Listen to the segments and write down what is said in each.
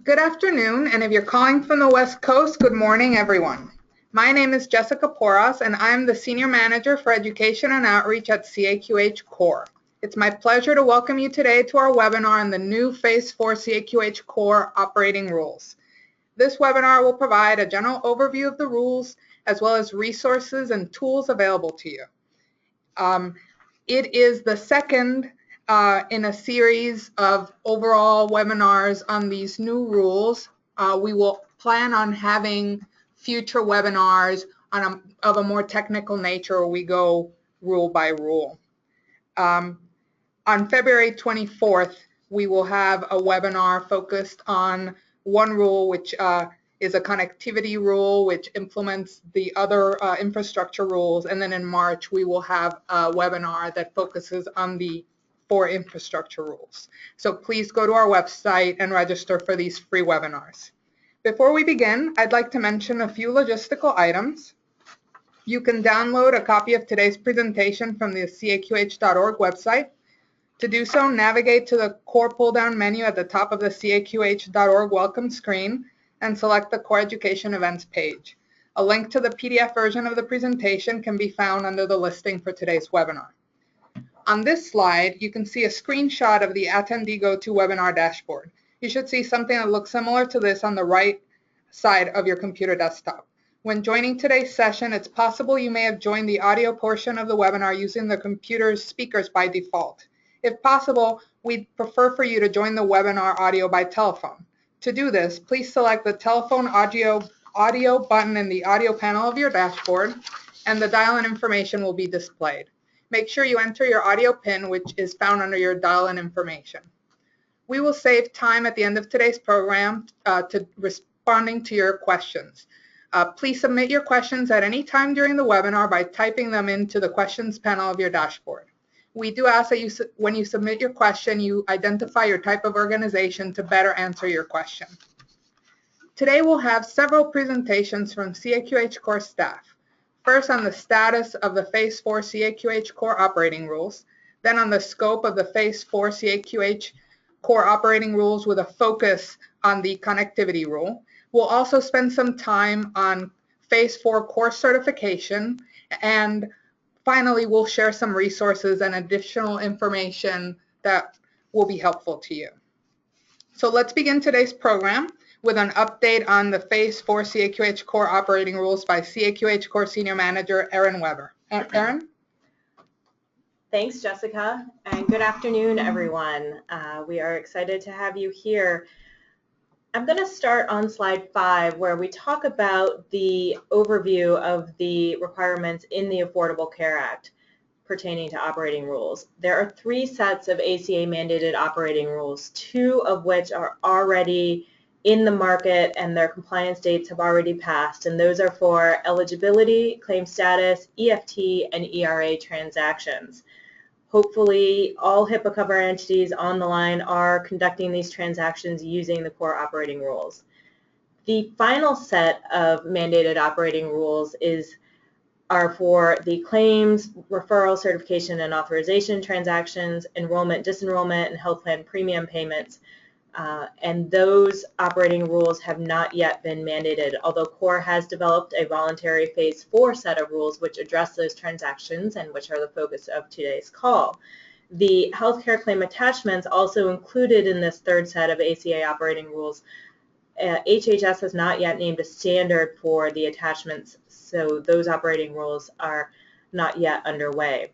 Good afternoon, and if you're calling from the West Coast, good morning, everyone. My name is Jessica Porras, and I'm the Senior Manager for Education and Outreach at CAQH CORE. It's my pleasure to welcome you today to our webinar on the new Phase 4 CAQH CORE operating rules. This webinar will provide a general overview of the rules, as well as resources and tools available to you. It is the second in a series of overall webinars on these new rules. We will plan on having future webinars of a more technical nature where we go rule by rule. On February 24th, we will have a webinar focused on one rule, which is a connectivity rule, which implements the other infrastructure rules. And then in March, we will have a webinar that focuses on the 4 infrastructure rules. So please go to our website and register for these free webinars. Before we begin, I'd like to mention a few logistical items. You can download a copy of today's presentation from the CAQH.org website. To do so, navigate to the CORE pull-down menu at the top of the CAQH.org welcome screen and select the CORE Education Events page. A link to the PDF version of the presentation can be found under the listing for today's webinar. On this slide, you can see a screenshot of the Attendee GoToWebinar dashboard. You should see something that looks similar to this on the right side of your computer desktop. When joining today's session, it's possible you may have joined the audio portion of the webinar using the computer's speakers by default. If possible, we'd prefer for you to join the webinar audio by telephone. To do this, please select the telephone audio button in the audio panel of your dashboard, and the dial-in information will be displayed. Make sure you enter your audio PIN, which is found under your dial-in information. We will save time at the end of today's program to responding to your questions. Please submit your questions at any time during the webinar by typing them into the questions panel of your dashboard. We do ask that when you submit your question, you identify your type of organization to better answer your question. Today we'll have several presentations from CAQH CORE staff. First on the status of the Phase 4 CAQH CORE operating rules, then on the scope of the Phase 4 CAQH CORE operating rules with a focus on the connectivity rule. We'll also spend some time on Phase 4 CORE certification, and finally, we'll share some resources and additional information that will be helpful to you. So let's begin today's program with an update on the Phase 4 CAQH CORE operating rules by CAQH CORE Senior Manager Erin Weber. Erin? Thanks, Jessica, and good afternoon, everyone. We are excited to have you here. I'm going to start on slide 5, where we talk about the overview of the requirements in the Affordable Care Act pertaining to operating rules. There are 3 sets of ACA mandated operating rules, 2 of which are already in the market and their compliance dates have already passed, and those are for eligibility, claim status, EFT, and ERA transactions. Hopefully, all HIPAA cover entities on the line are conducting these transactions using the CORE operating rules. The final set of mandated operating rules are for the claims, referral, certification, and authorization transactions, enrollment, disenrollment, and health plan premium payments. And those operating rules have not yet been mandated, although CORE has developed a voluntary Phase 4 set of rules which address those transactions and which are the focus of today's call. The healthcare claim attachments also included in this 3rd set of ACA operating rules. HHS has not yet named a standard for the attachments, so those operating rules are not yet underway.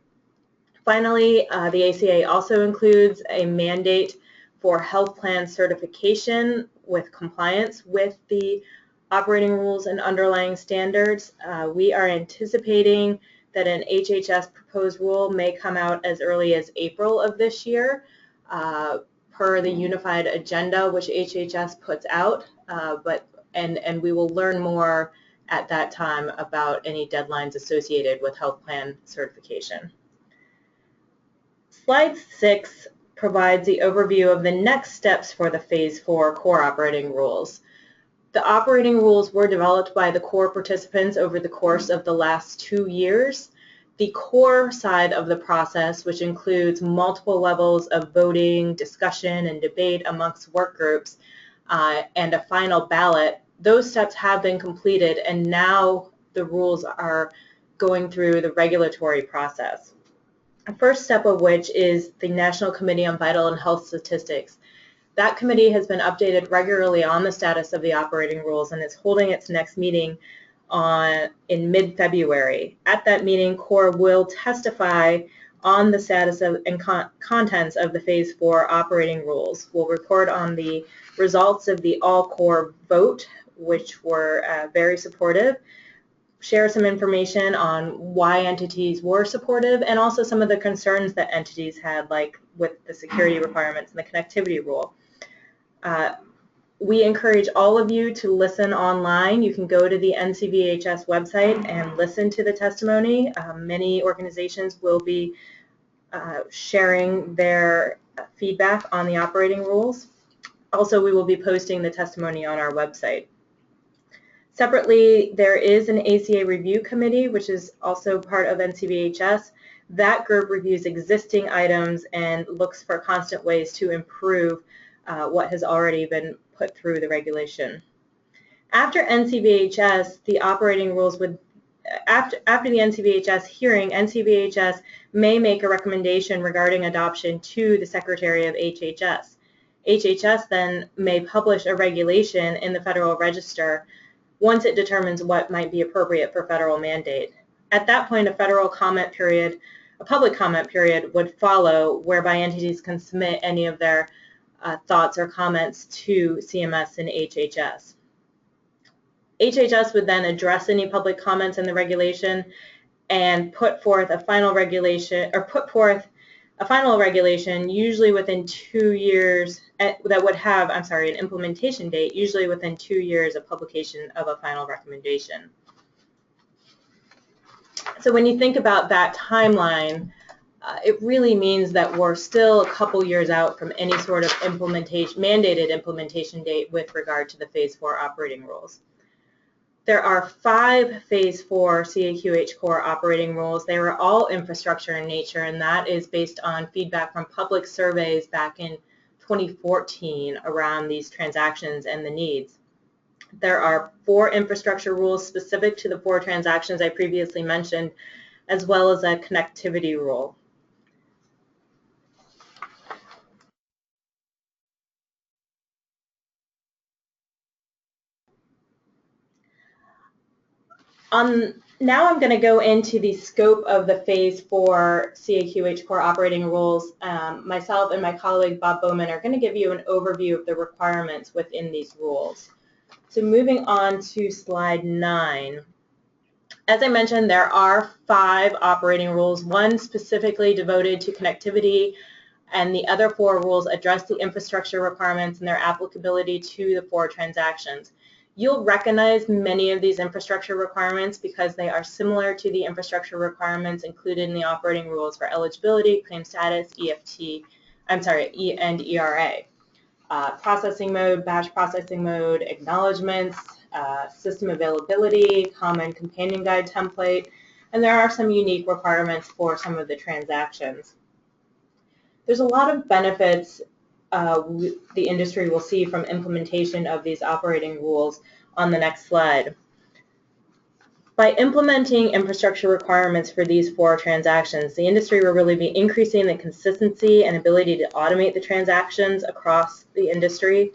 Finally, the ACA also includes a mandate for health plan certification with compliance with the operating rules and underlying standards. We are anticipating that an HHS proposed rule may come out as early as April of this year per the unified agenda which HHS puts out, and we will learn more at that time about any deadlines associated with health plan certification. Slide 6 provides the overview of the next steps for the Phase 4 CORE operating rules. The operating rules were developed by the CORE participants over the course of the last 2 years. The CORE side of the process, which includes multiple levels of voting, discussion, and debate amongst work groups, and a final ballot, those steps have been completed, and now the rules are going through the regulatory process. The first step of which is the National Committee on Vital and Health Statistics. That committee has been updated regularly on the status of the operating rules, and it's holding its next meeting in mid-February. At that meeting, CORE will testify on the status of and contents of the Phase 4 operating rules. We'll report on the results of the all-CORE vote, which were very supportive, share some information on why entities were supportive, and also some of the concerns that entities had, like with the security requirements and the connectivity rule. We encourage all of you to listen online. You can go to the NCVHS website and listen to the testimony. Many organizations will be sharing their feedback on the operating rules. Also, we will be posting the testimony on our website. Separately, there is an ACA review committee, which is also part of NCVHS. That group reviews existing items and looks for constant ways to improve what has already been put through the regulation. After NCVHS, the operating rules would, after the NCVHS hearing, NCVHS may make a recommendation regarding adoption to the Secretary of HHS. HHS then may publish a regulation in the Federal Register once it determines what might be appropriate for federal mandate. At that point, a federal comment period, a public comment period would follow, whereby entities can submit any of their thoughts or comments to CMS and HHS. HHS would then address any public comments in the regulation and put forth a final regulation, usually within 2 years, that would have, an implementation date, usually within 2 years of publication of a final recommendation. So when you think about that timeline, it really means that we're still a couple years out from any sort of mandated implementation date with regard to the Phase 4 operating rules. There are 5 Phase 4 CAQH CORE operating rules. They were all infrastructure in nature, and that is based on feedback from public surveys back in 2014 around these transactions and the needs. There are 4 infrastructure rules specific to the 4 transactions I previously mentioned, as well as a connectivity rule. Now I'm going to go into the scope of the Phase 4 CAQH CORE operating rules. Myself and my colleague Bob Bowman are going to give you an overview of the requirements within these rules. So moving on to slide 9. As I mentioned, there are 5 operating rules, one specifically devoted to connectivity, and the other 4 rules address the infrastructure requirements and their applicability to the 4 transactions. You'll recognize many of these infrastructure requirements because they are similar to the infrastructure requirements included in the operating rules for eligibility, claim status, and ERA. Processing mode, batch processing mode, acknowledgements, system availability, common companion guide template, and there are some unique requirements for some of the transactions. There's a lot of benefits the industry will see from implementation of these operating rules on the next slide. By implementing infrastructure requirements for these 4 transactions, the industry will really be increasing the consistency and ability to automate the transactions across the industry.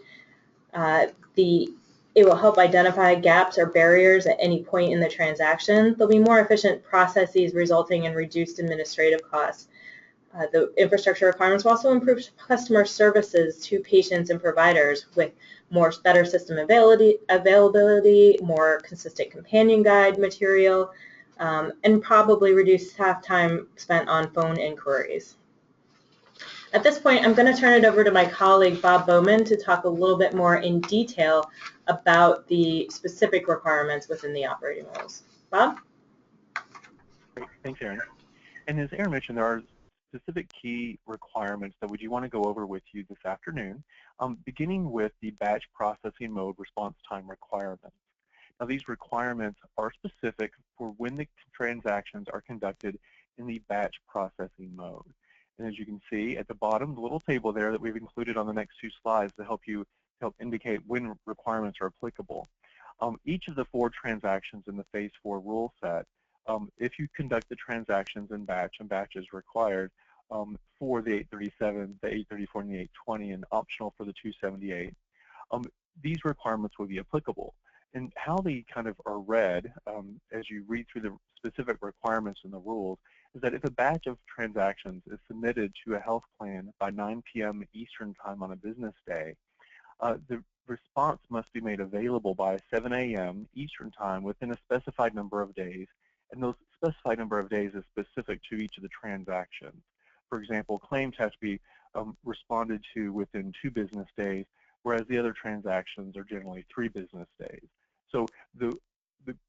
It will help identify gaps or barriers at any point in the transaction. There'll be more efficient processes resulting in reduced administrative costs. The infrastructure requirements will also improve customer services to patients and providers with better system availability, more consistent companion guide material, and probably reduce staff time spent on phone inquiries. At this point, I'm going to turn it over to my colleague, Bob Bowman, to talk a little bit more in detail about the specific requirements within the operating rules. Bob? Great. Thanks, Erin. And as Erin mentioned, there are specific key requirements that we do want to go over with you this afternoon, beginning with the batch processing mode response time requirements. Now, these requirements are specific for when the transactions are conducted in the batch processing mode. And as you can see at the bottom, the little table there that we've included on the next 2 slides to help you help indicate when requirements are applicable. Each of the 4 transactions in the Phase 4 rule set, if you conduct the transactions in batch, and batch is required for the 837, the 834, and the 820, and optional for the 278, these requirements will be applicable. And how they kind of are read as you read through the specific requirements in the rules is that if a batch of transactions is submitted to a health plan by 9 p.m. Eastern Time on a business day, the response must be made available by 7 a.m. Eastern Time within a specified number of days, and those specified number of days is specific to each of the transactions. For example, claims have to be responded to within 2 business days, whereas the other transactions are generally 3 business days. So the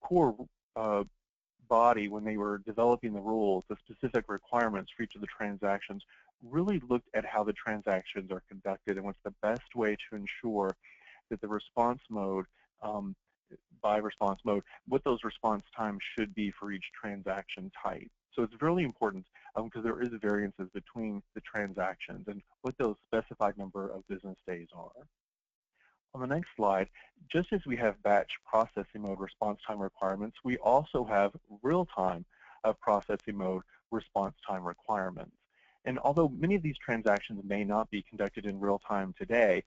core body, when they were developing the rules, the specific requirements for each of the transactions, really looked at how the transactions are conducted and what's the best way to ensure that the response mode, by response mode, what those response times should be for each transaction type. So it's really important because there is variances between the transactions and what those specified number of business days are. On the next slide, just as we have batch processing mode response time requirements, we also have real-time processing mode response time requirements. And although many of these transactions may not be conducted in real time today,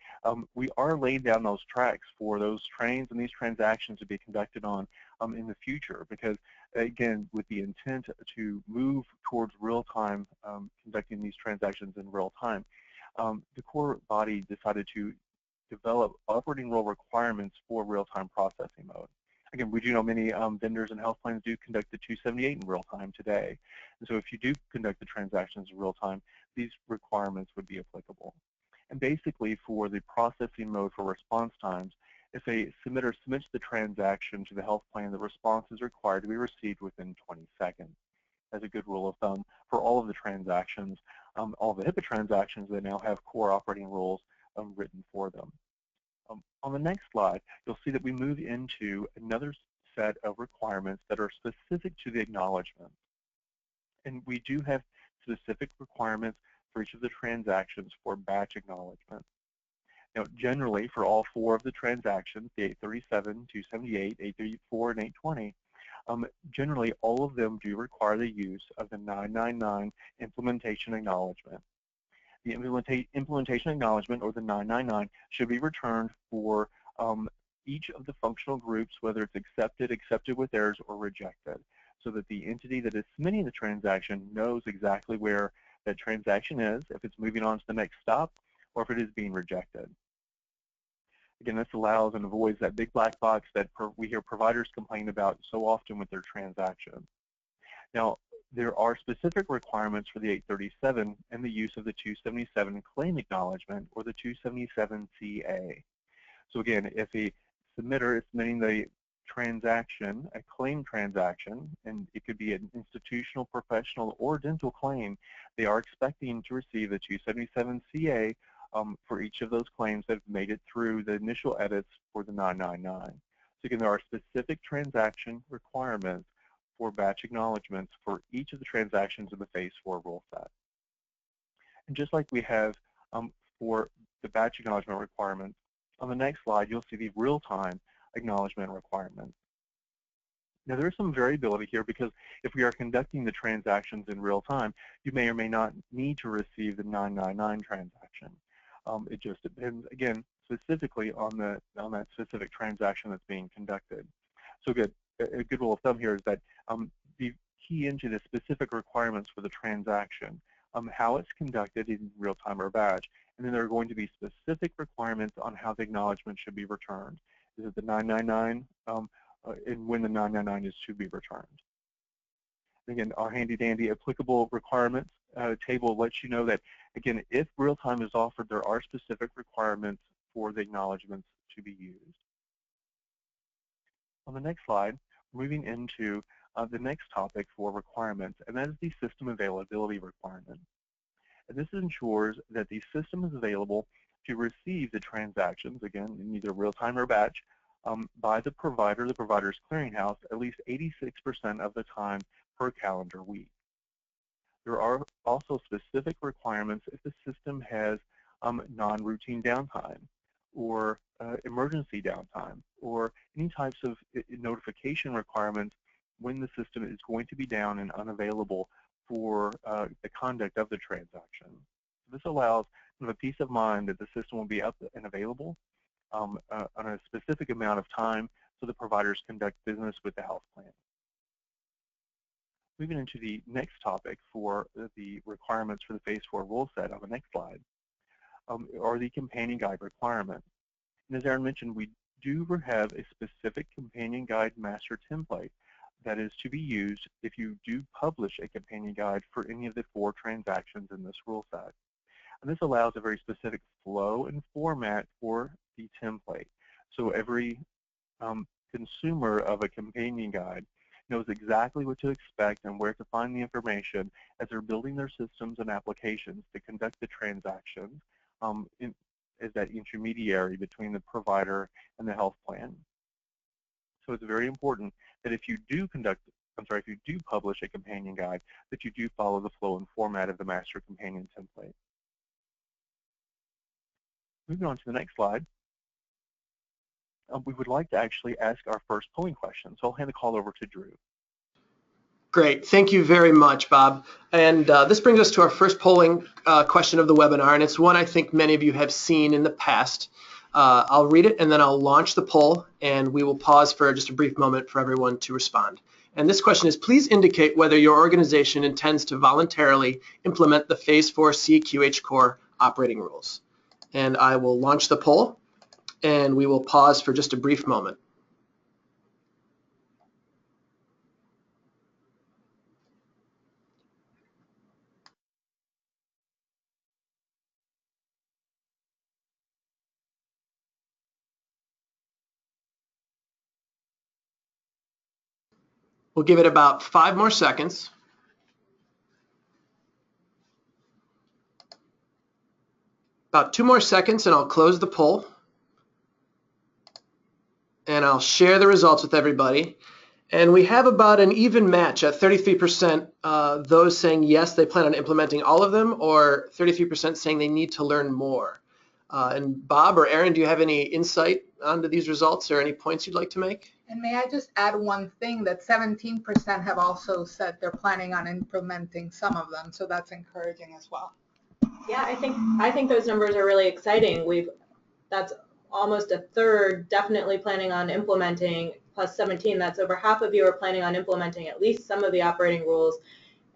we are laying down those tracks for those trains and these transactions to be conducted on in the future, because again, with the intent to move towards real time, conducting these transactions in real time, the core body decided to develop operating rule requirements for real-time processing mode. Again, we do know many vendors and health plans do conduct the 278 in real time today. And so if you do conduct the transactions in real time, these requirements would be applicable. And basically for the processing mode for response times, if a submitter submits the transaction to the health plan, the response is required to be received within 20 seconds. As a good rule of thumb for all of the transactions, all the HIPAA transactions that now have core operating rules written for them. On the next slide, you'll see that we move into another set of requirements that are specific to the acknowledgement. And we do have specific requirements for each of the transactions for batch acknowledgement. Now, generally, for all 4 of the transactions, the 837, 278, 834, and 820, generally all of them do require the use of the 999 implementation acknowledgement. The implementation acknowledgement, or the 999, should be returned for each of the functional groups, whether it's accepted, accepted with errors, or rejected, so that the entity that is submitting the transaction knows exactly where that transaction is, if it's moving on to the next stop, or if it is being rejected. Again, this allows and avoids that big black box that we hear providers complain about so often with their transactions. Now, there are specific requirements for the 837 and the use of the 277 claim acknowledgement, or the 277 CA. So again, if a submitter is submitting the transaction, a claim transaction, and it could be an institutional, professional, or dental claim, they are expecting to receive the 277 CA for each of those claims that have made it through the initial edits for the 999. So again, there are specific transaction requirements for batch acknowledgements for each of the transactions in the Phase 4 rule set. And just like we have for the batch acknowledgement requirements, on the next slide you'll see the real-time acknowledgement requirements. Now there is some variability here, because if we are conducting the transactions in real time, you may or may not need to receive the 999 transaction. It just depends, again, specifically on that specific transaction that's being conducted. So a good rule of thumb here is that you key into the specific requirements for the transaction, how it's conducted in real time or batch, and then there are going to be specific requirements on how the acknowledgement should be returned. Is it the 999 and when the 999 is to be returned? Again, our handy-dandy applicable requirements table lets you know that, again, if real time is offered, there are specific requirements for the acknowledgements to be used. On the next slide, moving into the next topic for requirements, and that is the system availability requirement. And this ensures that the system is available to receive the transactions, again, in either real time or batch, by the provider's clearinghouse at least 86% of the time per calendar week. There are also specific requirements if the system has non-routine downtime, or emergency downtime, or any types of notification requirements when the system is going to be down and unavailable for the conduct of the transaction. This allows a peace of mind that the system will be up and available on a specific amount of time so the providers conduct business with the health plan. Moving into the next topic for the requirements for the Phase 4 rule set on the next slide are the companion guide requirements. And as Aaron mentioned, we do have a specific companion guide master template that is to be used if you do publish a companion guide for any of the 4 transactions in this rule set. And this allows a very specific flow and format for the template. So every consumer of a companion guide knows exactly what to expect and where to find the information as they're building their systems and applications to conduct the transactions as that intermediary between the provider and the health plan. So it's very important that if you do publish a companion guide, that you do follow the flow and format of the master companion template. Moving on to the next slide, we would like to actually ask our first polling question. So I'll hand the call over to Drew. Great. Thank you very much, Bob. And this brings us to our first polling question of the webinar, and it's one I think many of you have seen in the past. I'll read it, and then I'll launch the poll, and we will pause for just a brief moment for everyone to respond. And this question is, please indicate whether your organization intends to voluntarily implement the Phase 4 CAQH CORE operating rules. And I will launch the poll, and we will pause for just a brief moment. We'll give it about 5 more seconds. About 2 more seconds, and I'll close the poll. And I'll share the results with everybody. And we have about an even match at 33% those saying yes, they plan on implementing all of them, or 33% saying they need to learn more. And Bob or Aaron, do you have any insight onto these results or any points you'd like to make? And may I just add one thing, that 17% have also said they're planning on implementing some of them, so that's encouraging as well. Yeah, I think those numbers are really exciting. That's almost a third definitely planning on implementing, plus 17, that's over half of you are planning on implementing at least some of the operating rules.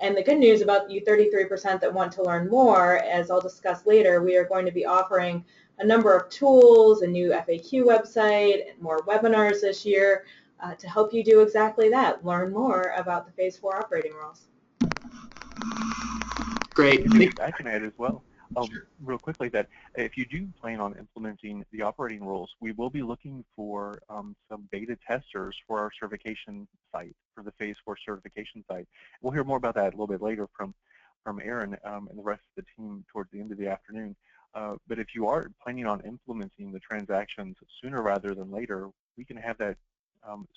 And the good news about you 33% that want to learn more, as I'll discuss later, we are going to be offering a number of tools, a new FAQ website, and more webinars this year to help you do exactly that, learn more about the Phase 4 operating rules. Great. I can add as well, real quickly, that if you do plan on implementing the operating rules, we will be looking for some beta testers for our certification site, for the Phase 4 certification site. We'll hear more about that a little bit later from Aaron and the rest of the team towards the end of the afternoon. But if you are planning on implementing the transactions sooner rather than later, we can have that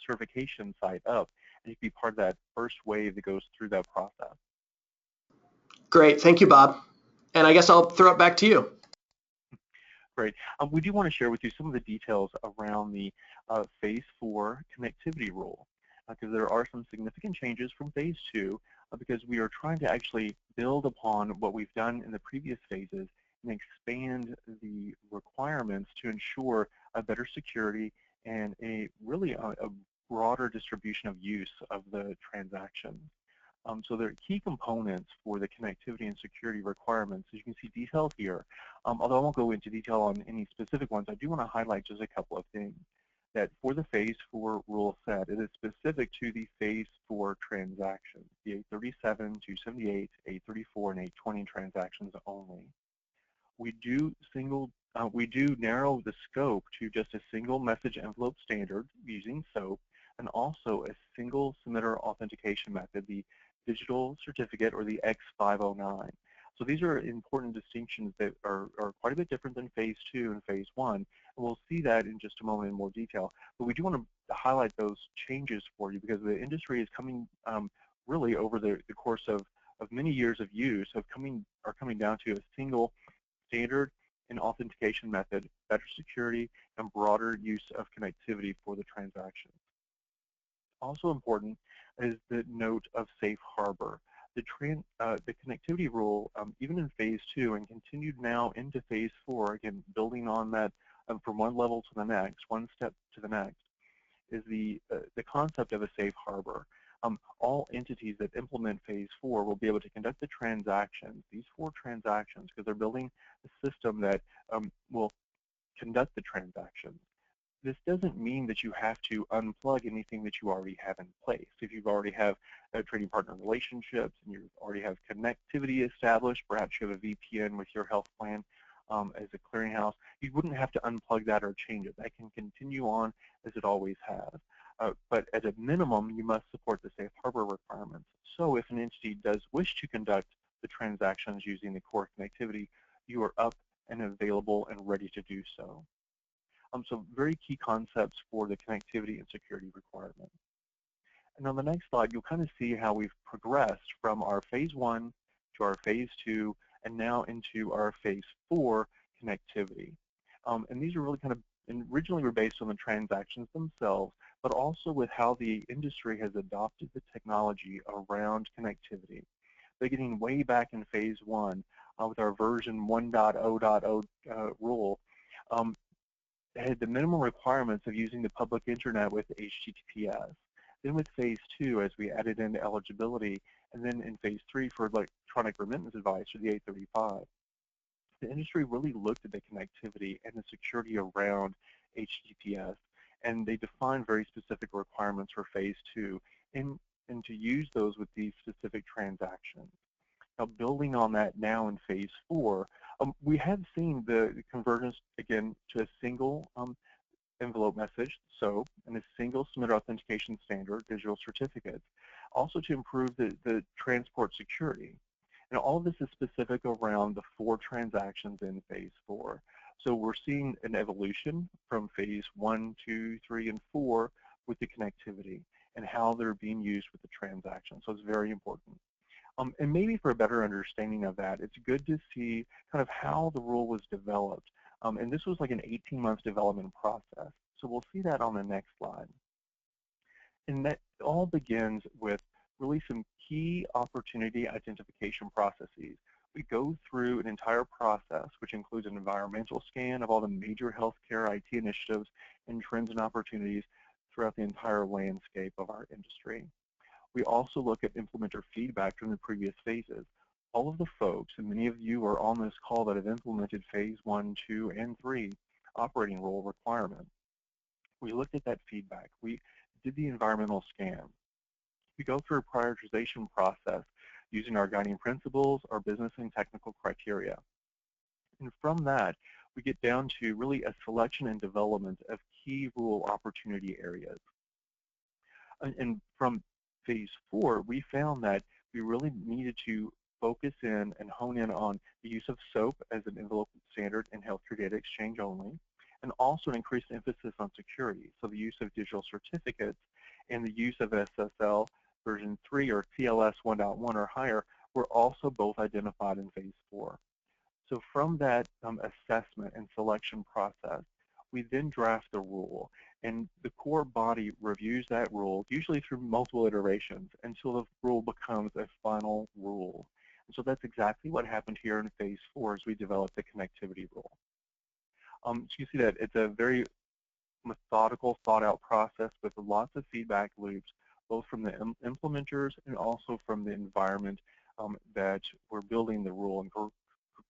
certification site up, and you can be part of that first wave that goes through that process. Great. Thank you, Bob. And I guess I'll throw it back to you. Great. We do want to share with you some of the details around the Phase 4 connectivity rule, because there are some significant changes from Phase 2, because we are trying to actually build upon what we've done in the previous phases and expand the requirements to ensure a better security and a broader distribution of use of the transactions. So there are key components for the connectivity and security requirements. As you can see detailed here, although I won't go into detail on any specific ones, I do want to highlight just a couple of things. That for the Phase 4 rule set, it is specific to the Phase 4 transactions, the 837, 278, 834, and 820 transactions only. We do narrow the scope to just a single message envelope standard using SOAP, and also a single submitter authentication method, the digital certificate, or the X509. So these are important distinctions that are quite a bit different than Phase 2 and Phase 1, and we'll see that in just a moment in more detail. But we do want to highlight those changes for you, because the industry is coming really over the course of many years of use are coming down to a single standard an authentication method, better security, and broader use of connectivity for the transaction. Also important is the note of safe harbor. The connectivity rule, even in phase 2 and continued now into phase 4, again, building on that from one level to the next, one step to the next, is the concept of a safe harbor. All entities that implement phase 4 will be able to conduct the transactions, these 4 transactions, because they're building a system that will conduct the transactions. This doesn't mean that you have to unplug anything that you already have in place. If you already have trading partner relationships and you already have connectivity established, perhaps you have a VPN with your health plan as a clearinghouse, you wouldn't have to unplug that or change it. That can continue on as it always has. But at a minimum, you must support the safe harbor requirements. So if an entity does wish to conduct the transactions using the core connectivity, you are up and available and ready to do so. So very key concepts for the connectivity and security requirement. And on the next slide, you'll kind of see how we've progressed from our phase 1 to our phase 2 and now into our phase 4 connectivity. And these are really kind of originally were based on the transactions themselves, but also with how the industry has adopted the technology around connectivity. Beginning way back in phase 1 with our version 1.0.0 rule, had the minimum requirements of using the public internet with HTTPS. Then with phase 2, as we added in eligibility, and then in phase 3 for electronic remittance advice, or the 835, the industry really looked at the connectivity and the security around HTTPS, and they defined very specific requirements for phase 2 and to use those with these specific transactions. Now, building on that now in phase 4, we have seen the convergence, again, to a single envelope message, SOAP, and a single submit authentication standard, digital certificates, also to improve the transport security. And all of this is specific around the 4 transactions in phase 4. So we're seeing an evolution from phase 1, 2, 3, and 4 with the connectivity and how they're being used with the transaction. So it's very important. And maybe for a better understanding of that, it's good to see kind of how the rule was developed. And this was like an 18-month development process. So we'll see that on the next slide. And that all begins with really some key opportunity identification processes. We go through an entire process, which includes an environmental scan of all the major healthcare IT initiatives and trends and opportunities throughout the entire landscape of our industry. We also look at implementer feedback from the previous phases. All of the folks, and many of you are on this call that have implemented phase 1, 2, and 3 operating rule requirements. We looked at that feedback. We did the environmental scan. We go through a prioritization process using our guiding principles, our business and technical criteria. And from that, we get down to really a selection and development of key rule opportunity areas. And from phase 4, we found that we really needed to focus in and hone in on the use of SOAP as an envelope standard in healthcare data exchange only, and also an increased emphasis on security, so the use of digital certificates and the use of SSL version 3 or TLS 1.1 or higher were also both identified in phase 4. So from that assessment and selection process, we then draft the rule, and the core body reviews that rule, usually through multiple iterations, until the rule becomes a final rule. And so that's exactly what happened here in phase 4 as we developed the connectivity rule. So you see that it's a very methodical, thought-out process with lots of feedback loops, both from the implementers and also from the environment that we're building the rule and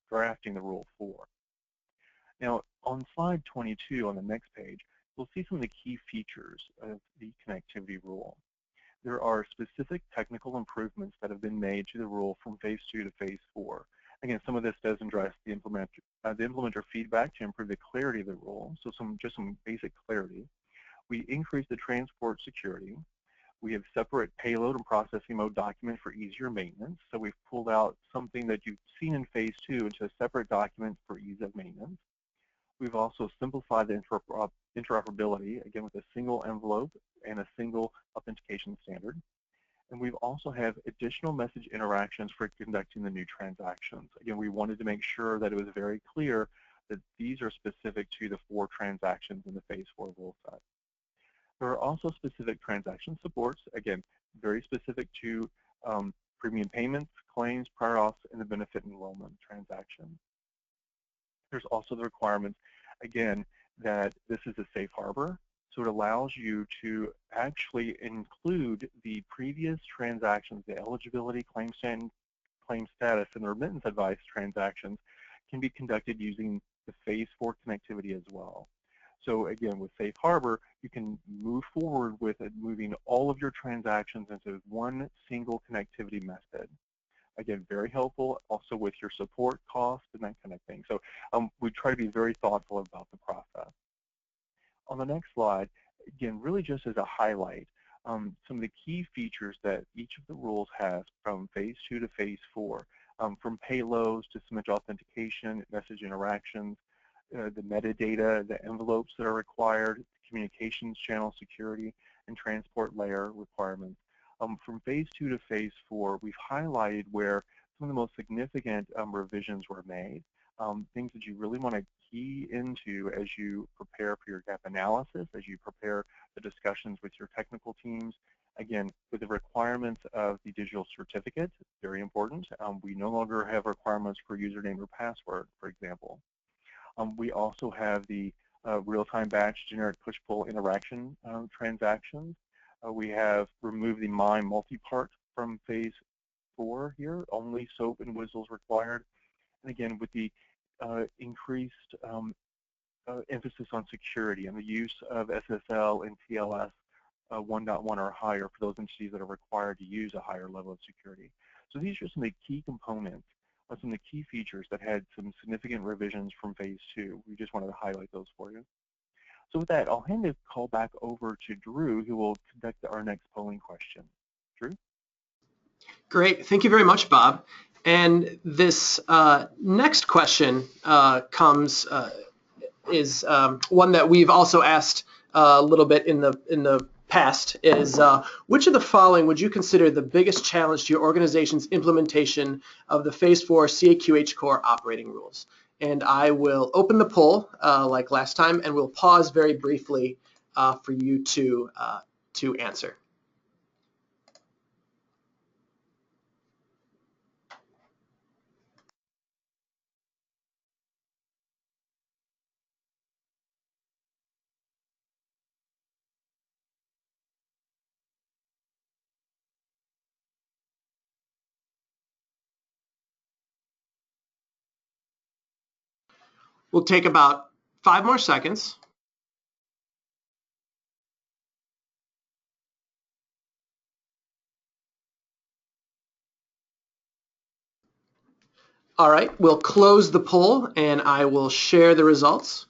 drafting the rule for. Now, on slide 22 on the next page, we'll see some of the key features of the connectivity rule. There are specific technical improvements that have been made to the rule from phase 2 to phase 4. Again, some of this does address the implementer feedback to improve the clarity of the rule, so just some basic clarity. We increase the transport security. We have separate payload and processing mode document for easier maintenance. So we've pulled out something that you've seen in phase 2 into a separate document for ease of maintenance. We've also simplified the interoperability, again, with a single envelope and a single authentication standard. And we've also have additional message interactions for conducting the new transactions. Again, we wanted to make sure that it was very clear that these are specific to the 4 transactions in the Phase 4 rule set. There are also specific transaction supports, again, very specific to premium payments, claims, prior auths, and the benefit enrollment transaction. There's also the requirements, again, that this is a safe harbor, so it allows you to actually include the previous transactions, the eligibility, claim status, and the remittance advice transactions can be conducted using the Phase 4 connectivity as well. So again, with Safe Harbor, you can move forward with moving all of your transactions into one single connectivity method. Again, very helpful also with your support costs and that kind of thing. So we try to be very thoughtful about the process. On the next slide, again, really just as a highlight, some of the key features that each of the rules has from Phase 2 to Phase 4, from payloads to image authentication, message interactions, the metadata, the envelopes that are required, communications channel security, and transport layer requirements. From Phase 2 to Phase 4, we've highlighted where some of the most significant revisions were made, things that you really want to key into as you prepare for your gap analysis, as you prepare the discussions with your technical teams. Again, with the requirements of the digital certificate, very important. We no longer have requirements for username or password, for example. We also have the real-time batch generic push-pull interaction transactions. We have removed the MIME multi-part from Phase 4 here, only SOAP and whistles required. And again, with the increased emphasis on security and the use of SSL and TLS 1.1 or higher for those entities that are required to use a higher level of security. So these are some of the key components, some of the key features that had some significant revisions from Phase 2. We just wanted to highlight those for you. So with that, I'll hand the call back over to Drew, who will conduct our next polling question. Drew? Great. Thank you very much, Bob. And this next question is one that we've also asked a little bit in the past, is which of the following would you consider the biggest challenge to your organization's implementation of the Phase 4 CAQH CORE operating rules? And I will open the poll like last time, and we'll pause very briefly for you to answer. We'll take about 5 more seconds. All right, we'll close the poll and I will share the results.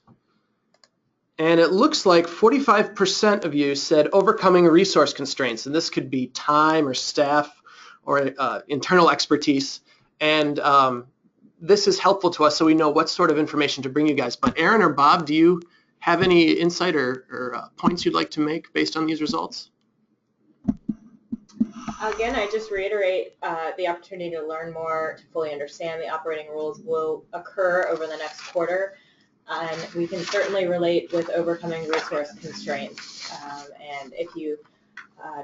And it looks like 45% of you said overcoming resource constraints, and this could be time or staff or internal expertise. And this is helpful to us so we know what sort of information to bring you guys. But Aaron or Bob, do you have any insight or points you'd like to make based on these results? Again, I just reiterate the opportunity to learn more, to fully understand the operating rules will occur over the next quarter. And we can certainly relate with overcoming resource constraints. And if you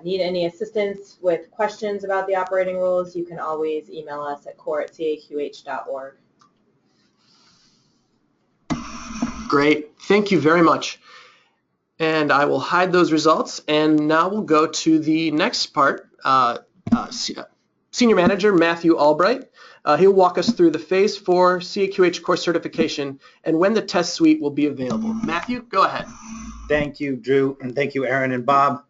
need any assistance with questions about the operating rules, you can always email us at core@caqh.org. Great. Thank you very much. And I will hide those results. And now we'll go to the next part. Senior Manager Matthew Albright. He'll walk us through the Phase 4 CAQH CORE certification and when the test suite will be available. Matthew, go ahead. Thank you, Drew, and thank you, Aaron and Bob.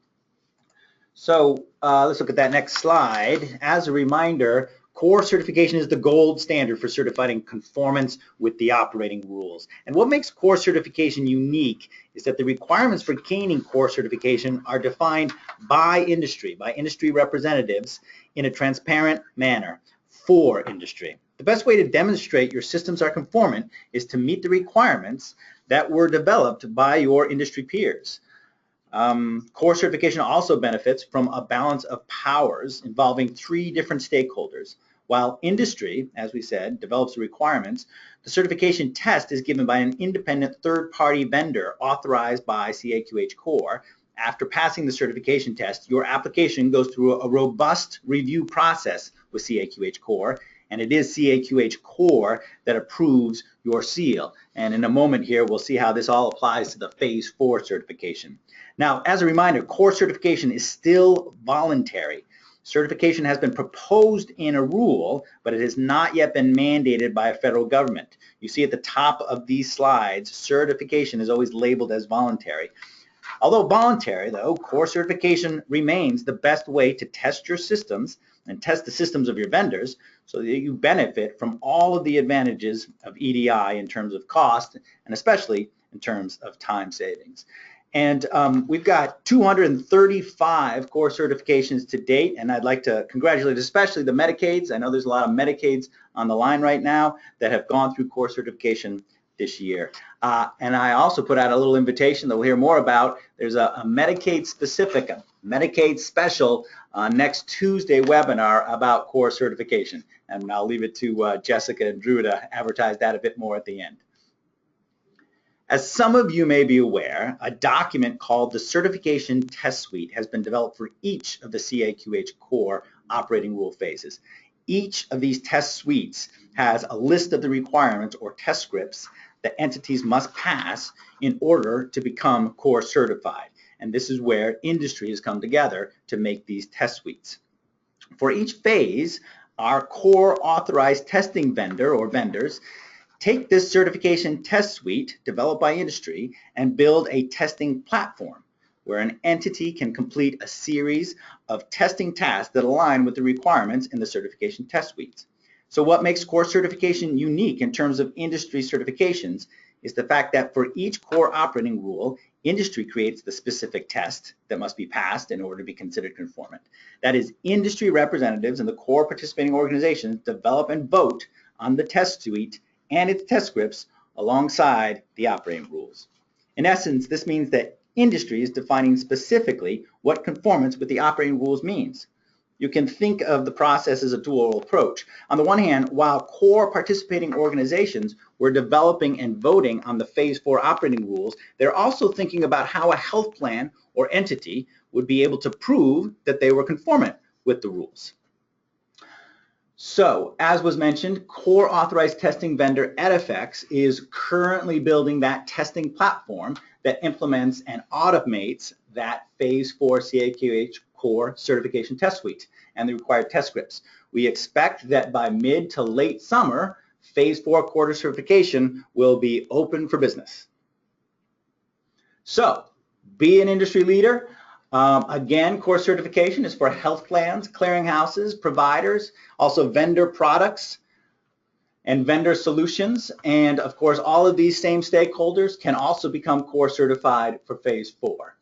So let's look at that next slide. As a reminder, CORE certification is the gold standard for certifying conformance with the operating rules. And what makes CORE certification unique is that the requirements for gaining CORE certification are defined by industry representatives in a transparent manner for industry. The best way to demonstrate your systems are conformant is to meet the requirements that were developed by your industry peers. CORE certification also benefits from a balance of powers involving 3 different stakeholders. While industry, as we said, develops the requirements, The certification test is given by an independent third-party vendor authorized by CAQH CORE. After passing the certification test, your application goes through a robust review process with CAQH CORE, and it is CAQH CORE that approves your seal. And in a moment here, we'll see how this all applies to the Phase 4 certification. Now, as a reminder, CORE certification is still voluntary. Certification has been proposed in a rule, but it has not yet been mandated by a federal government. You see at the top of these slides, certification is always labeled as voluntary. Although voluntary, though, CORE certification remains the best way to test your systems and test the systems of your vendors so that you benefit from all of the advantages of EDI in terms of cost and especially in terms of time savings. And we've got 235 CORE certifications to date, and I'd like to congratulate especially the Medicaids. I know there's a lot of Medicaids on the line right now that have gone through CORE certification this year. And I also put out a little invitation that we'll hear more about. There's a Medicaid specific, a Medicaid special next Tuesday webinar about CORE certification. And I'll leave it to Jessica and Drew to advertise that a bit more at the end. As some of you may be aware, a document called the Certification Test Suite has been developed for each of the CAQH CORE operating rule phases. Each of these test suites has a list of the requirements or test scripts that entities must pass in order to become CORE certified. And this is where industry has come together to make these test suites. For each phase, our CORE authorized testing vendor or vendors take this certification test suite developed by industry and build a testing platform where an entity can complete a series of testing tasks that align with the requirements in the certification test suites. So what makes CORE certification unique in terms of industry certifications is the fact that for each CORE operating rule, industry creates the specific test that must be passed in order to be considered conformant. That is, industry representatives and the CORE participating organizations develop and vote on the test suite and its test scripts alongside the operating rules. In essence, this means that industry is defining specifically what conformance with the operating rules means. You can think of the process as a dual approach. On the one hand, while CORE participating organizations were developing and voting on the Phase 4 operating rules, they're also thinking about how a health plan or entity would be able to prove that they were conformant with the rules. So, as was mentioned, CORE authorized testing vendor Edifex is currently building that testing platform that implements and automates that Phase 4 CAQH CORE certification test suite and the required test scripts. We expect that by mid to late summer, Phase 4 CORE certification will be open for business. So, be an industry leader. Again, CORE certification is for health plans, clearinghouses, providers, also vendor products and vendor solutions. And of course, all of these same stakeholders can also become CORE certified for Phase 4.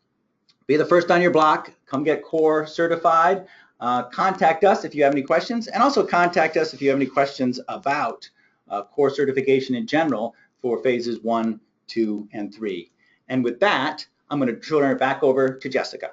Be the first on your block. Come get CORE certified. Contact us if you have any questions, and also contact us if you have any questions about CORE certification in general for Phases 1, 2, and 3. And with that, I'm going to turn it back over to Jessica.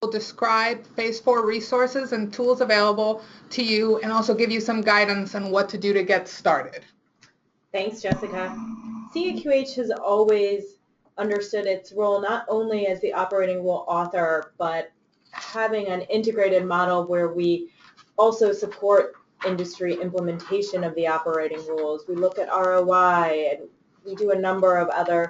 Will describe Phase 4 resources and tools available to you and also give you some guidance on what to do to get started. Thanks, Jessica. CAQH has always understood its role not only as the operating rule author, but having an integrated model where we also support industry implementation of the operating rules. We look at ROI, and we do a number of other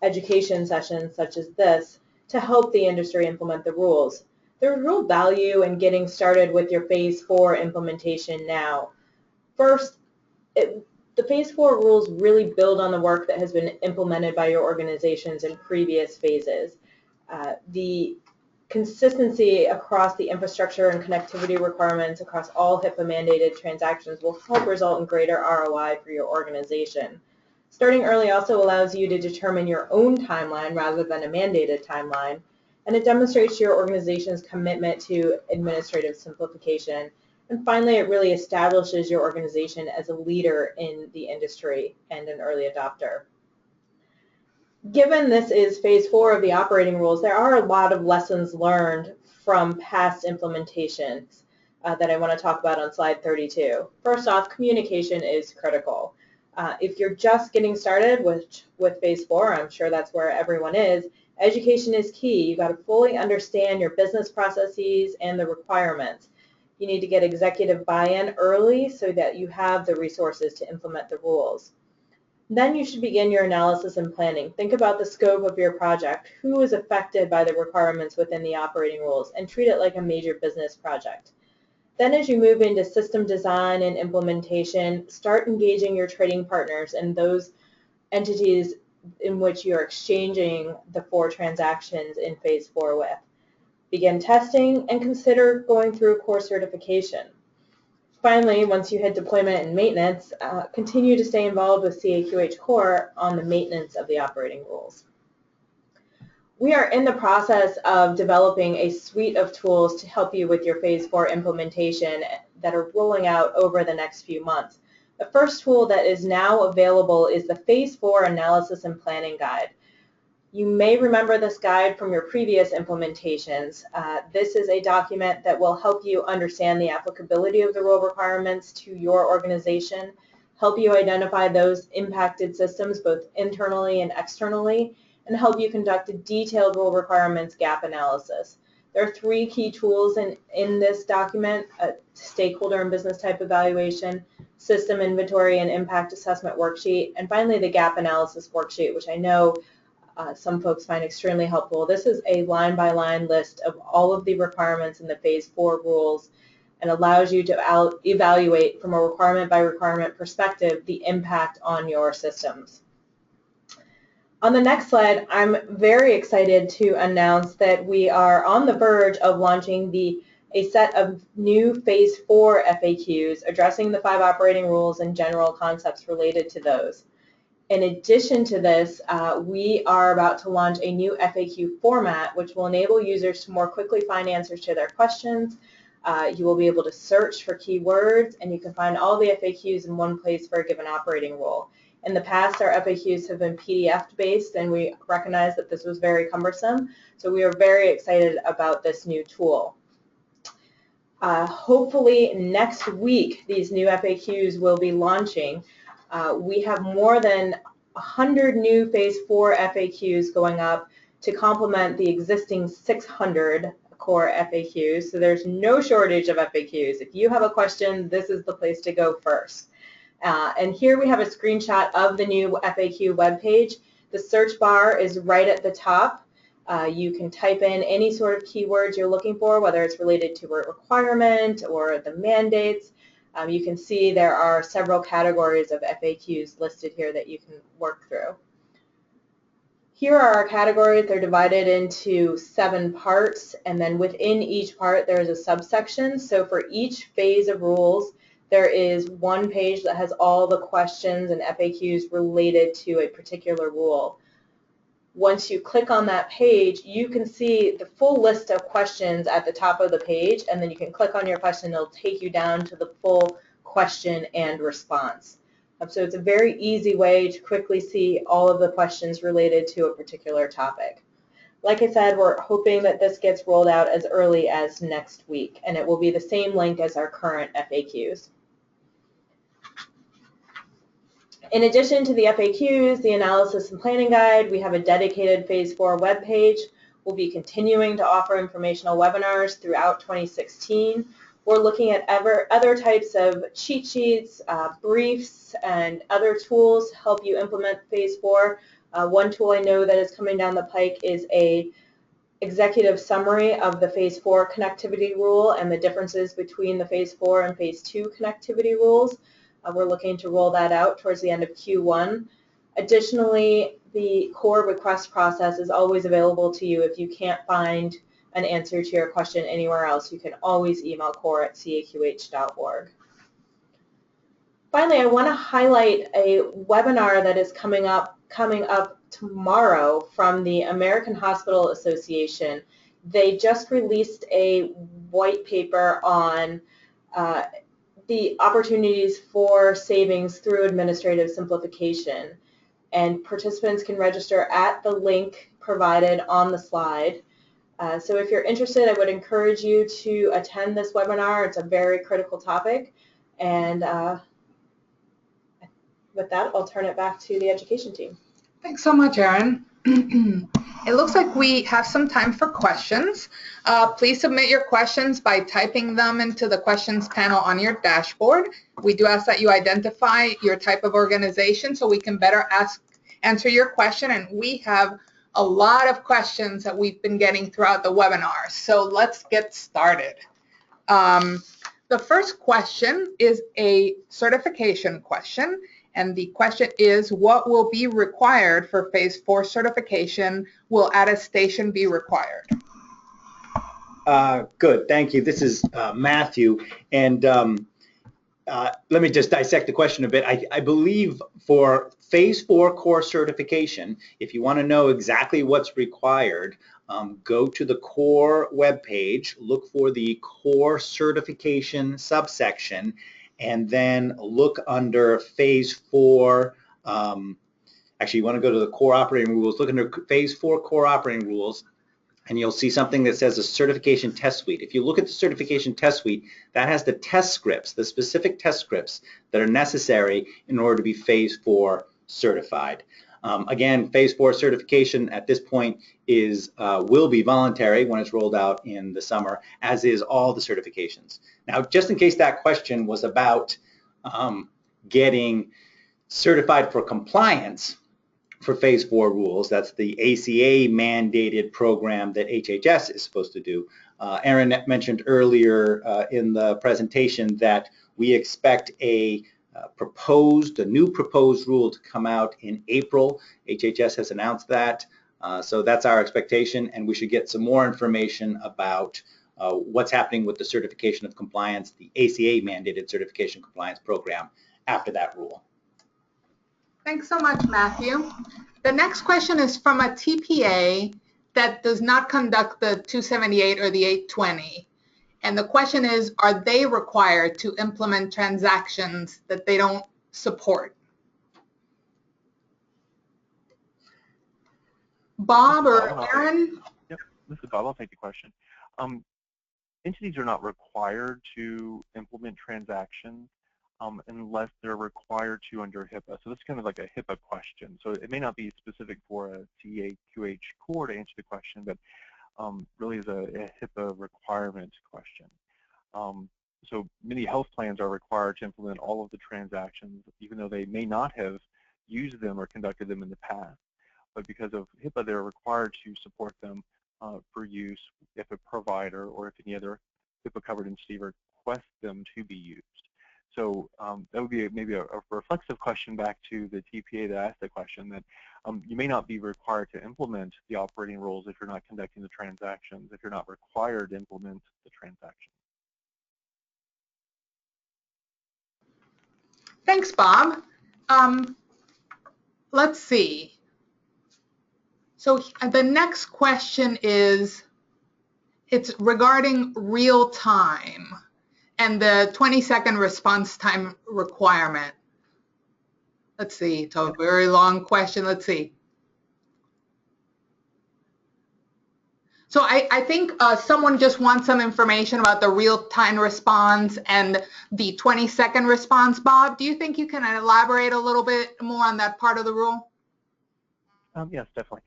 education sessions such as this to help the industry implement the rules. There's real value in getting started with your Phase 4 implementation now. First, the Phase 4 rules really build on the work that has been implemented by your organizations in previous phases. The consistency across the infrastructure and connectivity requirements across all HIPAA mandated transactions will help result in greater ROI for your organization. Starting early also allows you to determine your own timeline rather than a mandated timeline, and it demonstrates your organization's commitment to administrative simplification. And finally, it really establishes your organization as a leader in the industry and an early adopter. Given this is phase 4 of the operating rules, there are a lot of lessons learned from past implementations that I want to talk about on slide 32. First off, communication is critical. If you're just getting started with phase 4, I'm sure that's where everyone is, education is key. You've got to fully understand your business processes and the requirements. You need to get executive buy-in early so that you have the resources to implement the rules. Then you should begin your analysis and planning. Think about the scope of your project, who is affected by the requirements within the operating rules, and treat it like a major business project. Then as you move into system design and implementation, start engaging your trading partners and those entities in which you're exchanging the 4 transactions in phase 4 with. Begin testing and consider going through core certification. Finally, once you hit deployment and maintenance, continue to stay involved with CAQH CORE on the maintenance of the operating rules. We are in the process of developing a suite of tools to help you with your phase 4 implementation that are rolling out over the next few months. The first tool that is now available is the phase 4 analysis and planning guide. You may remember this guide from your previous implementations. This is a document that will help you understand the applicability of the rule requirements to your organization, help you identify those impacted systems both internally and externally, and help you conduct a detailed rule requirements gap analysis. There are 3 key tools in this document: a stakeholder and business type evaluation, system inventory and impact assessment worksheet, and finally the gap analysis worksheet, which I know some folks find extremely helpful. This is a line-by-line list of all of the requirements in the phase 4 rules and allows you to evaluate from a requirement-by-requirement perspective the impact on your systems. On the next slide, I'm very excited to announce that we are on the verge of launching a set of new phase 4 FAQs addressing the 5 operating rules and general concepts related to those. In addition to this, we are about to launch a new FAQ format which will enable users to more quickly find answers to their questions. You will be able to search for keywords, and you can find all the FAQs in one place for a given operating rule. In the past, our FAQs have been PDF-based, and we recognize that this was very cumbersome, so we are very excited about this new tool. Hopefully next week, these new FAQs will be launching. We have more than 100 new phase 4 FAQs going up to complement the existing 600 core FAQs, so there's no shortage of FAQs. If you have a question, this is the place to go first. And here we have a screenshot of the new FAQ webpage. The search bar is right at the top. You can type in any sort of keywords you're looking for, whether it's related to a requirement or the mandates. You can see there are several categories of FAQs listed here that you can work through. Here are our categories. They're divided into 7 parts, and then within each part there is a subsection. So for each phase of rules, there is one page that has all the questions and FAQs related to a particular rule. Once you click on that page, you can see the full list of questions at the top of the page, and then you can click on your question. It'll take you down to the full question and response. So it's a very easy way to quickly see all of the questions related to a particular topic. Like I said, we're hoping that this gets rolled out as early as next week, and it will be the same link as our current FAQs. In addition to the FAQs, the analysis and planning guide, we have a dedicated phase 4 webpage. We'll be continuing to offer informational webinars throughout 2016. We're looking at other types of cheat sheets, briefs, and other tools to help you implement phase 4. One tool I know that is coming down the pike is a executive summary of the phase 4 connectivity rule and the differences between the phase 4 and phase 2 connectivity rules. We're looking to roll that out towards the end of Q1. Additionally, the core request process is always available to you. If you can't find an answer to your question anywhere else, you can always email core@caqh.org. Finally, I want to highlight a webinar that is coming up tomorrow from the American Hospital Association. They just released a white paper on the opportunities for savings through administrative simplification. and participants can register at the link provided on the slide. So if you're interested, I would encourage you to attend this webinar. It's a very critical topic. And with that, I'll turn it back to the education team. Thanks so much, Erin. It looks like we have some time for questions. Please submit your questions by typing them into the questions panel on your dashboard. We do ask that you identify your type of organization so we can better answer your question, and we have a lot of questions that we've been getting throughout the webinar. So let's get started. The first question is a certification question. And the question is, what will be required for Phase 4 certification? Will attestation be required? Good, thank you. This is Matthew. And let me just dissect the question a bit. I believe for Phase 4 core certification, if you want to know exactly what's required, go to the CORE webpage, look for the core certification subsection, and then look under Phase 4. Actually, you want to go to the core operating rules, look under Phase 4 core operating rules, and you'll see something that says a certification test suite. If you look at the certification test suite, that has the test scripts, the specific test scripts that are necessary in order to be Phase 4 certified. Again, Phase 4 certification at this point will be voluntary when it's rolled out in the summer, as is all the certifications. Now, just in case that question was about getting certified for compliance for Phase 4 rules, that's the ACA mandated program that HHS is supposed to do. Erin mentioned earlier in the presentation that we expect a new proposed rule to come out in April. HHS has announced that, so that's our expectation, and we should get some more information about what's happening with the certification of compliance, the ACA mandated certification compliance program after that rule. Thanks so much, Matthew. The next question is from a TPA that does not conduct the 278 or the 820. And the question is, are they required to implement transactions that they don't support? Bob or Erin? Yep, this is Bob. I'll take the question. Entities are not required to implement transactions unless they're required to under HIPAA. So this is kind of like a HIPAA question. So it may not be specific for a CAQH CORE to answer the question, but really is a HIPAA requirement question. So many health plans are required to implement all of the transactions, even though they may not have used them or conducted them in the past. But because of HIPAA, they're required to support them for use if a provider or if any other HIPAA-covered entity requests them to be used. So that would be maybe a reflexive question back to the TPA that asked the question, that you may not be required to implement the operating rules if you're not conducting the transactions, if you're not required to implement the transaction. Thanks, Bob. Let's see. So the next question is, it's regarding real time and the 20-second response time requirement. Let's see, it's a very long question. Let's see. So I think someone just wants some information about the real-time response and the 20-second response. Bob, do you think you can elaborate a little bit more on that part of the rule? Yes, definitely.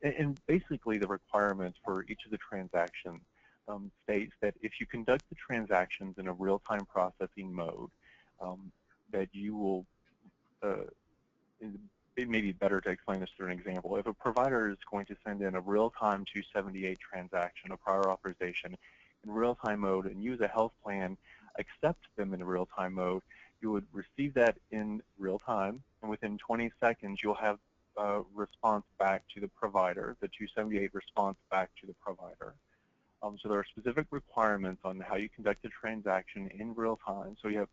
And basically the requirements for each of the transactions states that if you conduct the transactions in a real-time processing mode, that you will, it may be better to explain this through an example. If a provider is going to send in a real-time 278 transaction, a prior authorization, in real-time mode, and use a health plan, accept them in real-time mode, you would receive that in real-time, and within 20 seconds you'll have a response back to the provider, the 278 response back to the provider. So there are specific requirements on how you conduct a transaction in real time. So you have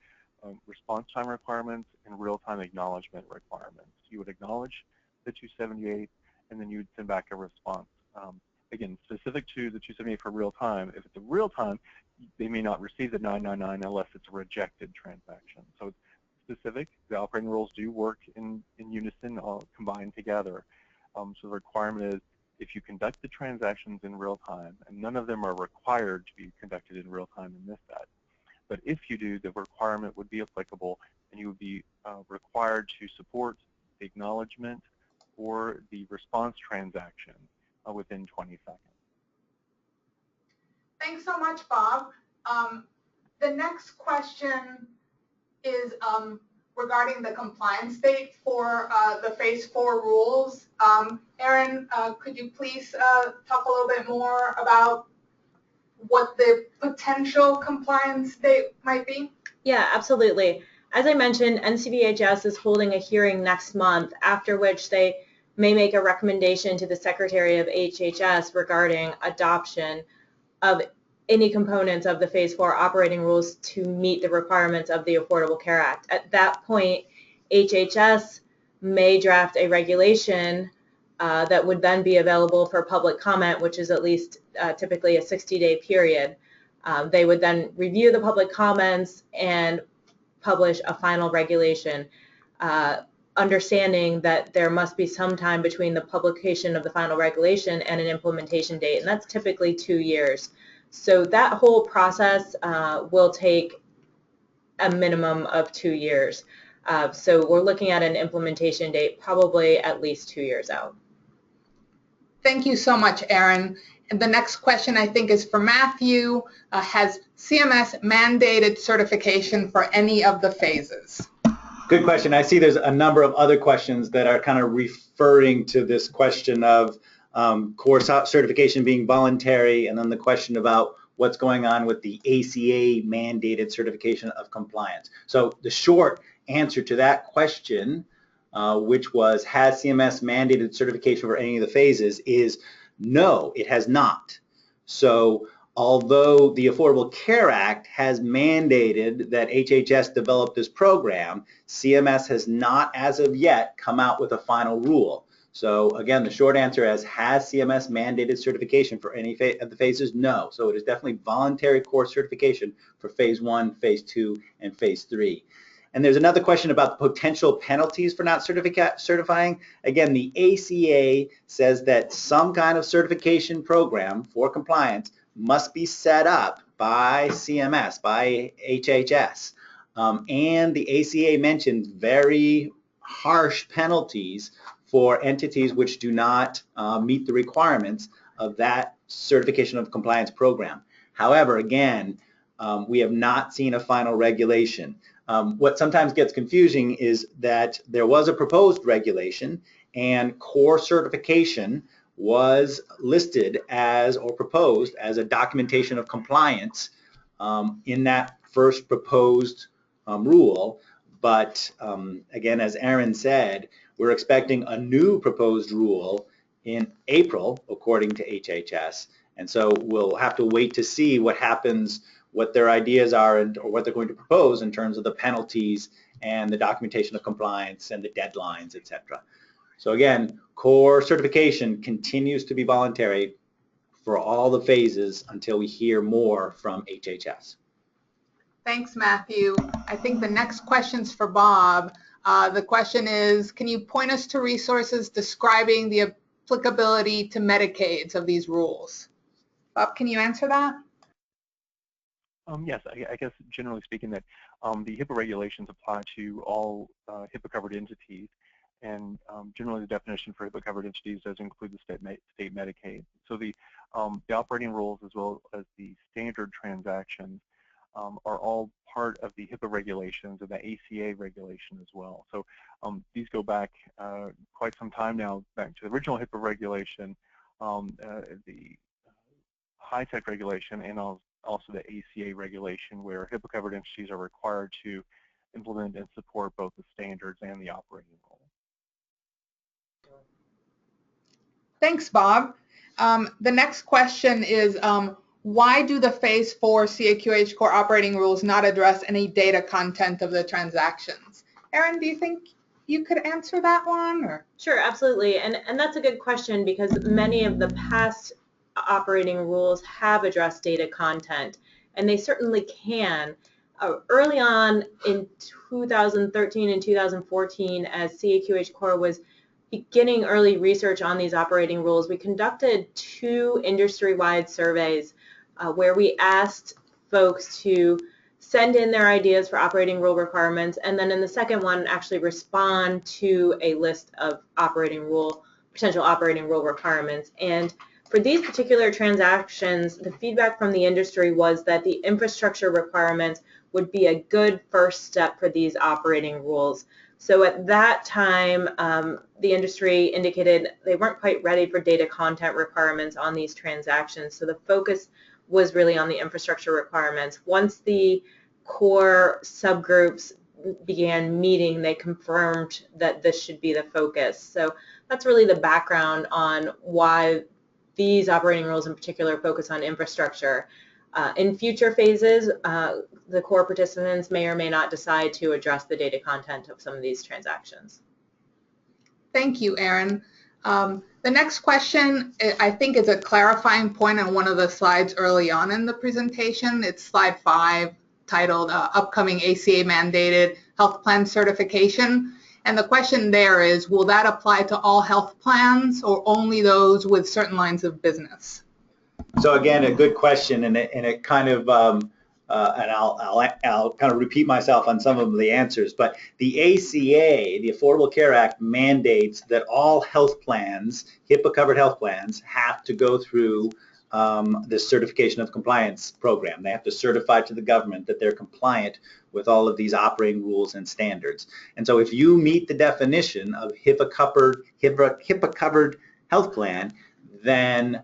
response time requirements and real-time acknowledgement requirements. You would acknowledge the 278, and then you would send back a response. Again, specific to the 278 for real time. If it's a real time, they may not receive the 999 unless it's a rejected transaction. So it's specific. The operating rules do work in unison, all combined together. So the requirement is if you conduct the transactions in real time, and none of them are required to be conducted in real time in this set, but if you do, the requirement would be applicable, and you would be required to support the acknowledgement or the response transaction within 20 seconds. Thanks so much, Bob. The next question is regarding the compliance date for the Phase 4 rules. Erin, could you please talk a little bit more about what the potential compliance date might be? Yeah, absolutely. As I mentioned, NCBHS is holding a hearing next month, after which they may make a recommendation to the Secretary of HHS regarding adoption of any components of the Phase 4 operating rules to meet the requirements of the Affordable Care Act. At that point, HHS may draft a regulation that would then be available for public comment, which is at least typically a 60-day period. They would then review the public comments and publish a final regulation, understanding that there must be some time between the publication of the final regulation and an implementation date, and that's typically 2 years. So that whole process will take a minimum of 2 years. So we're looking at an implementation date probably at least 2 years out. Thank you so much, Erin. And the next question, I think, is for Matthew. Has CMS mandated certification for any of the phases? Good question. I see there's a number of other questions that are kind of referring to this question of core certification being voluntary, and then the question about what's going on with the ACA mandated certification of compliance. So the short answer to that question, which was, has CMS mandated certification for any of the phases, is no, it has not. So although the Affordable Care Act has mandated that HHS develop this program, CMS has not as of yet come out with a final rule. So again, the short answer is, has CMS mandated certification for any of the phases? No. So it is definitely voluntary core certification for Phase 1, Phase 2, and Phase 3. And there's another question about the potential penalties for not certifying. Again, the ACA says that some kind of certification program for compliance must be set up by CMS, by HHS. And the ACA mentions very harsh penalties for entities which do not meet the requirements of that certification of compliance program. However, again, we have not seen a final regulation. What sometimes gets confusing is that there was a proposed regulation, and core certification was listed as, or proposed as, a documentation of compliance in that first proposed rule. But again, as Erin said, we're expecting a new proposed rule in April, according to HHS. And so we'll have to wait to see what happens, what their ideas are, or what they're going to propose in terms of the penalties and the documentation of compliance and the deadlines, etc. So again, core certification continues to be voluntary for all the phases until we hear more from HHS. Thanks, Matthew. I think the next question's for Bob. The question is, can you point us to resources describing the applicability to Medicaids of these rules? Bob, can you answer that? Yes, I guess generally speaking that the HIPAA regulations apply to all HIPAA-covered entities, and generally the definition for HIPAA-covered entities does include the state Medicaid. So the operating rules as well as the standard transactions are all part of the HIPAA regulations and the ACA regulation as well. So these go back quite some time now, back to the original HIPAA regulation, the high-tech regulation, and also the ACA regulation, where HIPAA-covered entities are required to implement and support both the standards and the operating rule. Thanks, Bob. The next question is, why do the Phase 4 CAQH CORE operating rules not address any data content of the transactions? Erin, do you think you could answer that one? Or? Sure, absolutely. And that's a good question, because many of the past operating rules have addressed data content, and they certainly can. Early on in 2013 and 2014, as CAQH CORE was beginning early research on these operating rules, we conducted 2 industry-wide surveys where we asked folks to send in their ideas for operating rule requirements, and then in the second one actually respond to a list of potential operating rule requirements. And for these particular transactions, the feedback from the industry was that the infrastructure requirements would be a good first step for these operating rules. So at that time, the industry indicated they weren't quite ready for data content requirements on these transactions. So the focus was really on the infrastructure requirements. Once the core subgroups began meeting, they confirmed that this should be the focus. So that's really the background on why these operating rules in particular focus on infrastructure. In future phases, the core participants may or may not decide to address the data content of some of these transactions. Thank you, Erin. The next question, I think, is a clarifying point on one of the slides early on in the presentation. It's slide 5, titled Upcoming ACA Mandated Health Plan Certification. And the question there is, will that apply to all health plans or only those with certain lines of business? So again, a good question, and it kind of, and I'll kind of repeat myself on some of the answers, but the ACA, the Affordable Care Act, mandates that all health plans, HIPAA-covered health plans, have to go through this certification of compliance program. They have to certify to the government that they're compliant with all of these operating rules and standards. And so if you meet the definition of HIPAA-covered health plan, then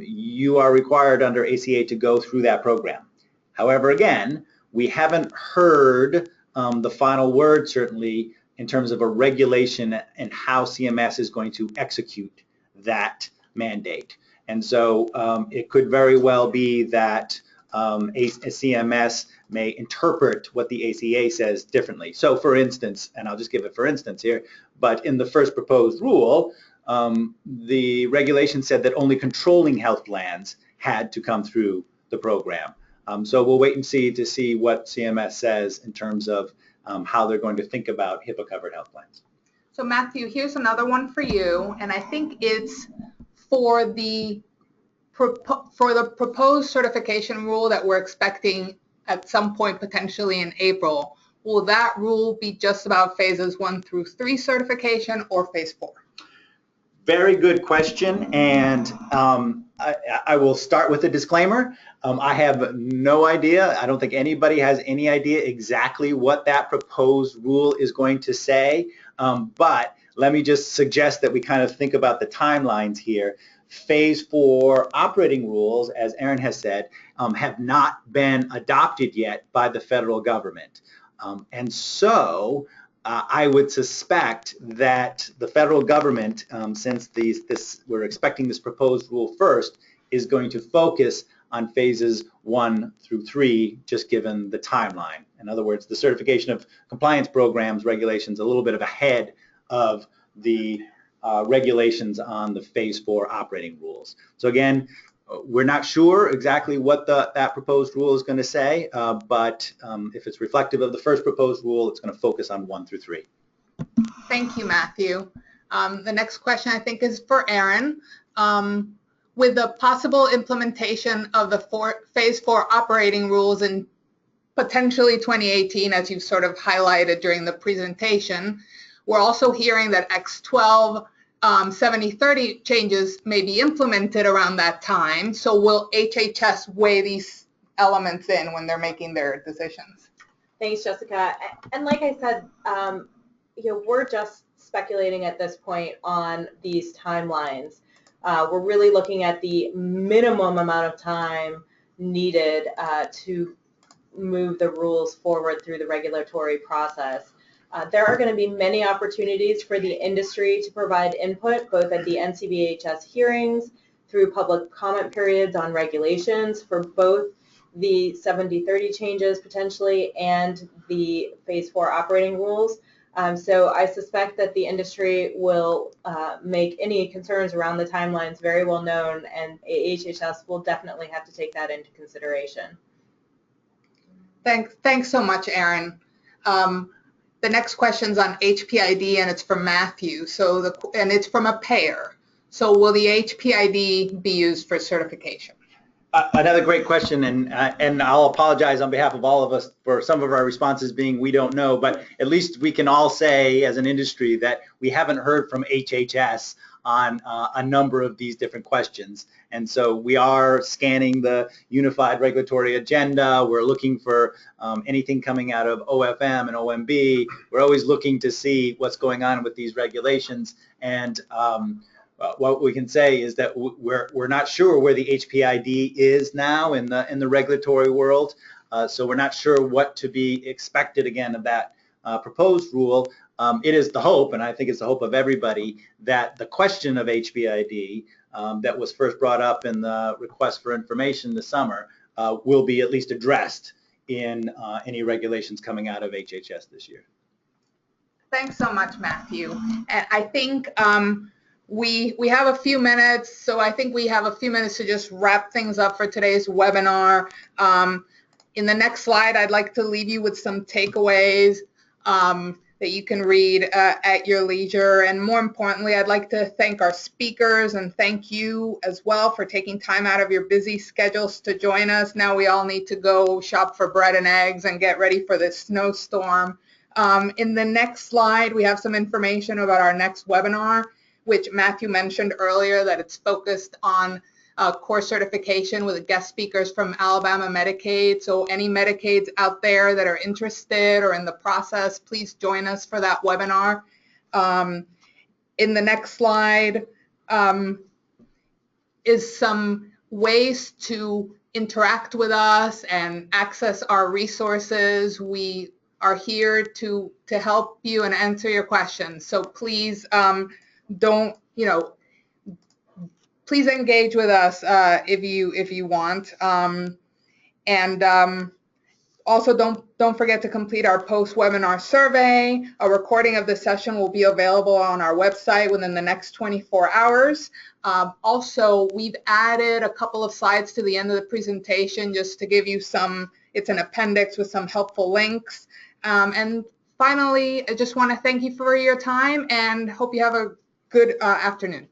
you are required under ACA to go through that program. However, again, we haven't heard the final word, certainly, in terms of a regulation and how CMS is going to execute that mandate. And so it could very well be that CMS may interpret what the ACA says differently. So for instance, and I'll just give it for instance here, but in the first proposed rule, the regulation said that only controlling health plans had to come through the program. So we'll wait and see to see what CMS says in terms of how they're going to think about HIPAA-covered health plans. So Matthew, here's another one for you, and I think it's for the proposed certification rule that we're expecting at some point potentially in April. Will that rule be just about phases 1 through 3 certification or phase 4? Very good question, and I will start with a disclaimer. I have no idea. I don't think anybody has any idea exactly what that proposed rule is going to say, but let me just suggest that we kind of think about the timelines here. Phase 4 operating rules, as Erin has said, have not been adopted yet by the federal government. And so I would suspect that the federal government, since we're expecting this proposed rule first, is going to focus on phases 1 through 3, just given the timeline. In other words, the certification of compliance programs regulations a little bit ahead of the regulations on the phase 4 operating rules. So again, we're not sure exactly what that proposed rule is going to say, but if it's reflective of the first proposed rule, it's going to focus on 1 through 3. Thank you, Matthew. The next question I think is for Erin. With the possible implementation of the phase 4 operating rules in potentially 2018, as you've sort of highlighted during the presentation, we're also hearing that X12 7030 changes may be implemented around that time. So will HHS weigh these elements in when they're making their decisions? Thanks, Jessica. And like I said, we're just speculating at this point on these timelines. We're really looking at the minimum amount of time needed to move the rules forward through the regulatory process. There are going to be many opportunities for the industry to provide input, both at the NCBHS hearings, through public comment periods on regulations for both the 7030 changes potentially and the phase 4 operating rules. So I suspect that the industry will make any concerns around the timelines very well known, and HHS will definitely have to take that into consideration. Thanks so much, Erin. The next question's on HPID, and it's from Matthew. And it's from a payer. So will the HPID be used for certification? Another great question, and I'll apologize on behalf of all of us for some of our responses being we don't know, but at least we can all say as an industry that we haven't heard from HHS on a number of these different questions. And so we are scanning the unified regulatory agenda. We're looking for anything coming out of OFM and OMB. We're always looking to see what's going on with these regulations. And what we can say is that we're not sure where the HPID is now in the regulatory world. So we're not sure what to be expected again of that proposed rule. It is the hope, and I think it's the hope of everybody, that the question of HPID that was first brought up in the request for information this summer will be at least addressed in any regulations coming out of HHS this year. Thanks so much, Matthew. And I think we have a few minutes, so I think we have a few minutes to just wrap things up for today's webinar. In the next slide, I'd like to leave you with some takeaways that you can read at your leisure. And more importantly, I'd like to thank our speakers and thank you as well for taking time out of your busy schedules to join us. Now we all need to go shop for bread and eggs and get ready for this snowstorm. In the next slide, we have some information about our next webinar, which Matthew mentioned earlier, that it's focused on core certification with guest speakers from Alabama Medicaid. So any Medicaids out there that are interested or in the process, please join us for that webinar. In the next slide is some ways to interact with us and access our resources. We are here to help you and answer your questions. So please please engage with us if you want. Also don't forget to complete our post-webinar survey. A recording of the session will be available on our website within the next 24 hours. Also, we've added a couple of slides to the end of the presentation just to give you it's an appendix with some helpful links. And finally, I just want to thank you for your time and hope you have a good afternoon.